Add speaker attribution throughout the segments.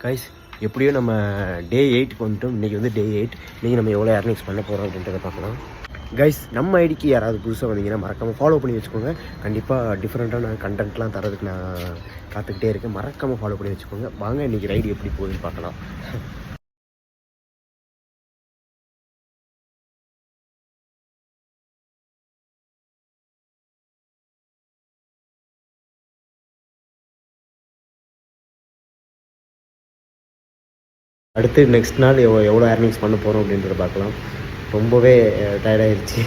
Speaker 1: Guys எப்படியோ நம்ம டே 8க்கு வந்துட்டோம். இன்றைக்கி வந்து டே 8. இன்றைக்கி நம்ம எவ்வளோ ஏர்னிங்ஸ் பண்ண போகிறோம் அப்படின்றத பார்க்கலாம். கைஸ் நம்ம ஐடிக்கு யாராவது புதுசாக வந்தீங்கன்னா மறக்காமல் ஃபாலோ பண்ணி வச்சுக்கோங்க. கண்டிப்பாக டிஃப்ரெண்ட்டான கண்டென்ட்லாம் தரதுக்கு நான் காத்துக்கிட்டே இருக்கேன். மறக்காமல் ஃபாலோ பண்ணி வச்சுக்கோங்க. வாங்க இன்றைக்கி ரைடு எப்படி போகுதுன்னு பார்க்கலாம். அடுத்து நெக்ஸ்ட் நாள் எவ்வளோ ஏர்னிங்ஸ் பண்ண போகிறோம் அப்படின்றத பார்க்கலாம். ரொம்பவே டயர்டாகிடுச்சு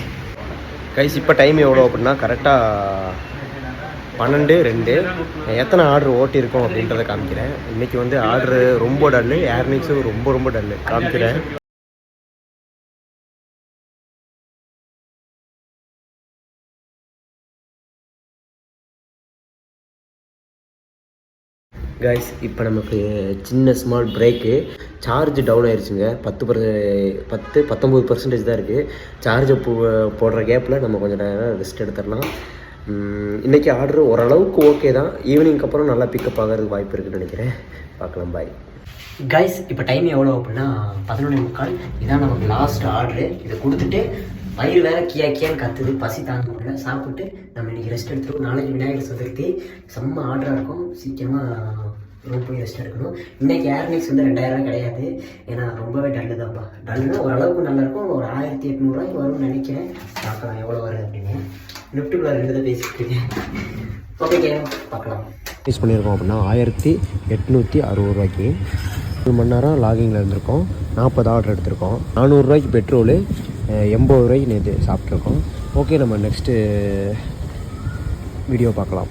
Speaker 1: கைஸ். இப்போ டைம் எவ்வளோ அப்படின்னா கரெக்டாக 12:02. எத்தனை ஆர்டர் ஓட்டியிருக்கோம் அப்படின்றத காமிக்கிறேன். இன்றைக்கி வந்து ஆர்டரு ரொம்ப டல்லு, ஏர்னிங்ஸும் ரொம்ப டல்லு காமிக்கிறேன். கைஸ் இப்போ நமக்கு சின்ன ஸ்மால் பிரேக்கு. சார்ஜ் டவுன் ஆயிடுச்சுங்க. 19% தான் இருக்குது. சார்ஜை போடுற கேப்பில் நம்ம கொஞ்சம் நேரம் ரெஸ்ட் எடுத்துடலாம். இன்றைக்கி ஆர்டர் ஓரளவுக்கு ஓகே தான். ஈவினிங்க்கு அப்புறம் நல்லா பிக்கப் ஆகிறதுக்கு வாய்ப்பு இருக்குதுன்னு நினைக்கிறேன். பார்க்கலாம். Bye guys. இப்போ டைம் எவ்வளோ அப்படின்னா 11:45. இதான் நமக்கு லாஸ்ட் ஆர்டரு. இதை கொடுத்துட்டு வயிறு வேறு கியான்னு கத்துது, பசி தாங்க முடியல. சாப்பிட்டு நம்ம இன்றைக்கி ரெஸ்ட் எடுத்துருக்கோம். நாளைக்கு விநாயகர் சதுர்த்தி, செம்ம ஆர்டராக இருக்கும். சீக்கிரமாக ரூம் போய் ரெஸ்ட் எடுக்கணும். இன்றைக்கி ஏர்னிங்ஸ் வந்து 2000 கிடையாது. ஏன்னா ரொம்பவே டல்லு தான்ப்பா. டல்லுனா ஓரளவுக்கு நல்லாயிருக்கும். ஒரு 1800 வரும்னு நினைக்கிறேன். பார்க்கலாம் எவ்வளோ வருது அப்படின்னு. லிஃப்ட்டுக்குள்ள 2 தான் பேசிட்டு இருக்கேன். ஓகே பார்க்கலாம். யூஸ் பண்ணியிருக்கோம் அப்படின்னா 1860 1 மணி நேரம் லாகிங்கில் இருந்திருக்கோம். 40 ஆர்டர் எடுத்திருக்கோம். 400 பெட்ரோலு, 80 நேற்று சாப்பிட்ருக்கோம். ஓகே, நம்ம நெக்ஸ்ட்டு வீடியோ பார்க்கலாம்.